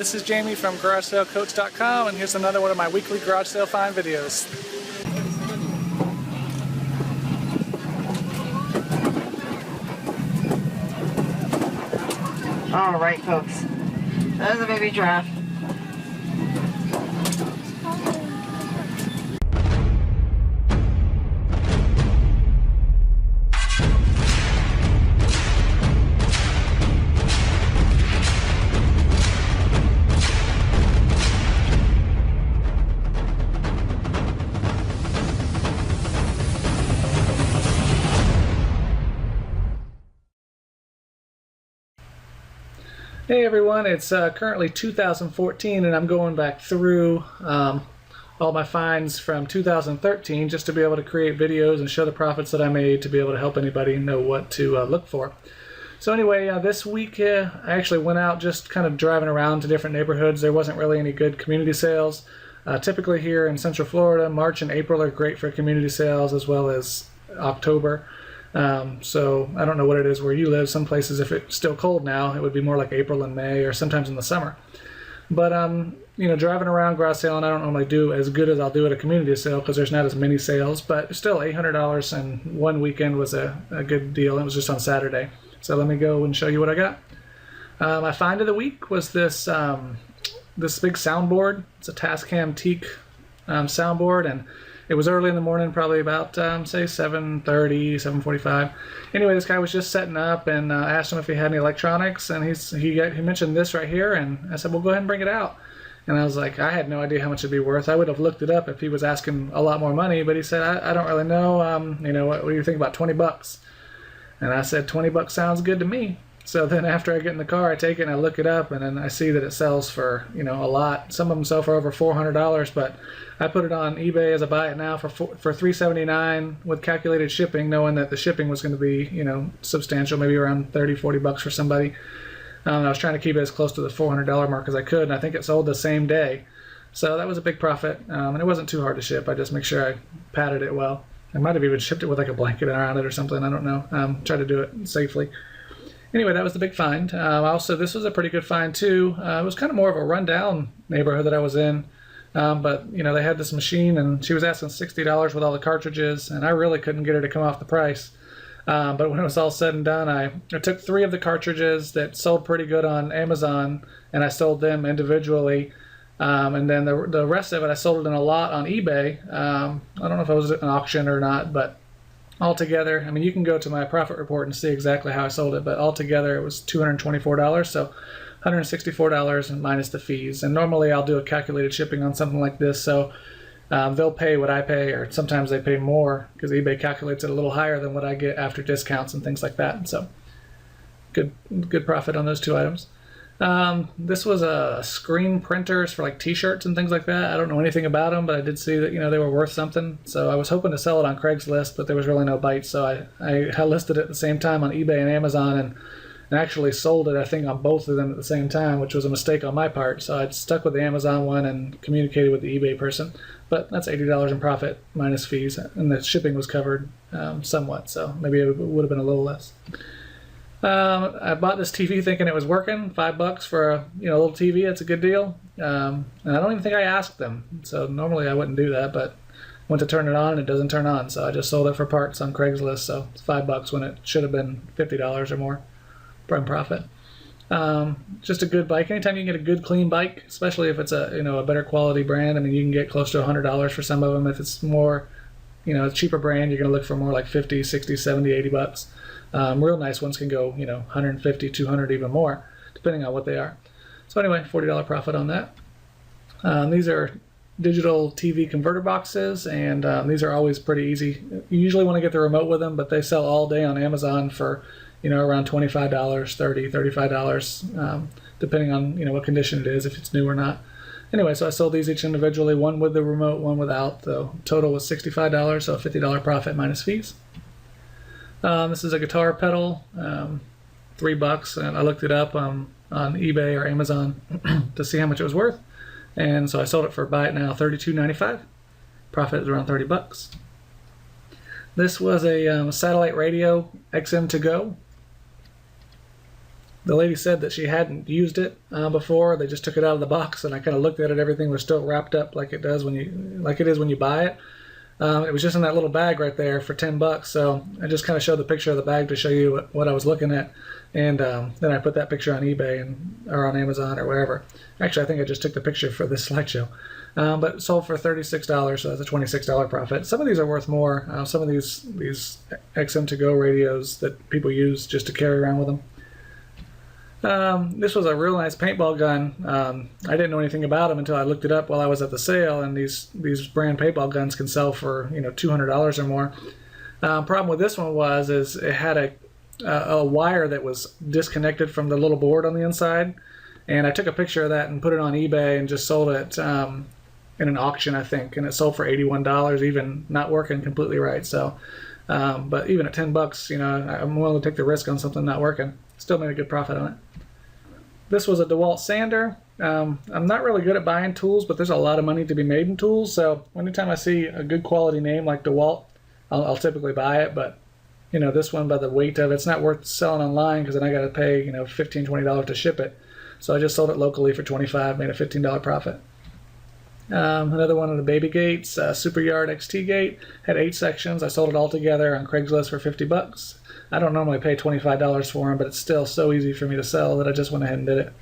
this is Jamie from GarageSaleCoach.com, and here's another one of my weekly garage sale find videos. Alright folks, that was a baby giraffe. Hey everyone, it's currently 2014 and I'm going back through all my finds from 2013 just to be able to create videos and show the profits that I made to be able to help anybody know what to look for. So anyway, this week I actually went out just kind of driving around to different neighborhoods. There wasn't really any good community sales. Typically here in Central Florida, March and April are great for community sales as well as October. So I don't know what it is where you live. Some places, if it's still cold now, it would be more like April and May or sometimes in the summer. But you know, driving around garage sailing, I don't normally do as good as I'll do at a community sale because there's not as many sales, but still $800 in one weekend was a good deal. It was just on Saturday. So let me go and show you what I got. My find of the week was this this big soundboard. It's a Tascam TEAC soundboard, and it was early in the morning, probably about, say, 7:30, 7:45. Anyway, this guy was just setting up, and I asked him if he had any electronics, and he mentioned this right here, and I said, well, go ahead and bring it out. And I was like, I had no idea how much it'd be worth. I would have looked it up if he was asking a lot more money, but he said, I don't really know. You know, what do you think about 20 bucks? And I said, 20 bucks sounds good to me. So then after I get in the car, I take it and I look it up, and then I see that it sells for, you know, a lot. Some of them sell for over $400, but I put it on eBay as I buy it now for $379 with calculated shipping, knowing that the shipping was going to be, you know, substantial, maybe around 30, 40 bucks for somebody. I was trying to keep it as close to the $400 mark as I could, and I think it sold the same day. So that was a big profit, and it wasn't too hard to ship. I just make sure I padded it well. I might have even shipped it with like a blanket around it or something. I don't know. Try to do it safely. Anyway, that was the big find. Also, this was a pretty good find too. It was kind of more of a rundown neighborhood that I was in. But, you know, they had this machine, and she was asking $60 with all the cartridges, and I really couldn't get her to come off the price. But when it was all said and done, I took 3 of the cartridges that sold pretty good on Amazon, and I sold them individually. And then the rest of it, I sold it in a lot on eBay. I don't know if it was an auction or not, but altogether, I mean, you can go to my profit report and see exactly how I sold it, but altogether it was $224, so $164 minus the fees. And normally I'll do a calculated shipping on something like this, so they'll pay what I pay, or sometimes they pay more because eBay calculates it a little higher than what I get after discounts and things like that. So good profit on those 2 items. This was a screen printers for like t-shirts and things like that. I don't know anything about them, but I did see that, you know, they were worth something. So I was hoping to sell it on Craigslist, but there was really no bite. So I listed it at the same time on eBay and Amazon, and actually sold it, I think, on both of them at the same time, which was a mistake on my part. So I stuck with the Amazon one and communicated with the eBay person. But that's $80 in profit minus fees, and the shipping was covered somewhat. So maybe it would have been a little less. I bought this TV thinking it was working. $5 for a little TV. That's a good deal. And I don't even think I asked them. So normally I wouldn't do that, but went to turn it on and it doesn't turn on. So I just sold it for parts on Craigslist. So it's $5 when it should have been $50 or more in profit. Just a good bike. Anytime you can get a good clean bike, especially if it's a better quality brand. I mean, you can get close to $100 for some of them. If it's more, a cheaper brand, you're going to look for more like 50, 60, 70, 80 bucks. Real nice ones can go, 150, 200, even more, depending on what they are. So anyway, $40 profit on that. These are digital TV converter boxes, and these are always pretty easy. You usually want to get the remote with them, but they sell all day on Amazon for, around $25, $30, $35, depending on, what condition it is, if it's new or not. Anyway, so I sold these each individually, one with the remote, one without. The total was $65, so a $50 profit minus fees. This is a guitar pedal, $3, and I looked it up on eBay or Amazon to see how much it was worth, and so I sold it for, buy it now, $32.95. Profit is around $30. This was a satellite radio XM to go. The lady said that she hadn't used it before. They just took it out of the box, and I kind of looked at it. Everything was still wrapped up like it is when you buy it. It was just in that little bag right there for $10. So I just kind of showed the picture of the bag to show you what I was looking at, and then I put that picture on eBay or on Amazon or wherever. Actually, I think I just took the picture for this slideshow. But it sold for $36, so that's a $26 profit. Some of these are worth more. Some of these XM2Go radios that people use just to carry around with them. This was a real nice paintball gun. I didn't know anything about them until I looked it up while I was at the sale, and these brand paintball guns can sell for $200 or more. Problem with this one is it had a wire that was disconnected from the little board on the inside, and I took a picture of that and put it on eBay and just sold it in an auction, I think, and it sold for $81, even not working completely right. So, but even at $10, I'm willing to take the risk on something not working. Still made a good profit on it. This was a DeWalt sander. I'm not really good at buying tools, but there's a lot of money to be made in tools. So anytime I see a good quality name like DeWalt, I'll typically buy it. But this one, by the weight of it, it's not worth selling online because then I got to pay $15, $20 to ship it. So I just sold it locally for $25, made a $15 profit. Another one of the baby gates, SuperYard XT Gate, had 8 sections. I sold it all together on Craigslist for $50. I don't normally pay $25 for them, but it's still so easy for me to sell that I just went ahead and did it.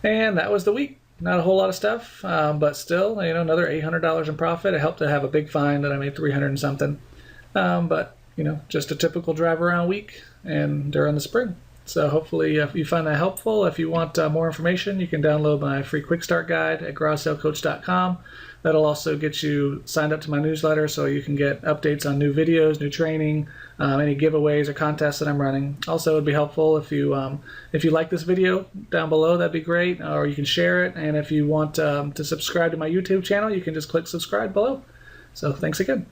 And that was the week. Not a whole lot of stuff, but still, another $800 in profit. It helped to have a big find that I made $300 and something. But just a typical drive around week and during the spring. So hopefully if you find that helpful. If you want more information, you can download my free quick start guide at garagesalecoach.com. That'll also get you signed up to my newsletter so you can get updates on new videos, new training, any giveaways or contests that I'm running. Also, it would be helpful if you like this video down below, that'd be great, or you can share it. And if you want to subscribe to my YouTube channel, you can just click subscribe below. So thanks again.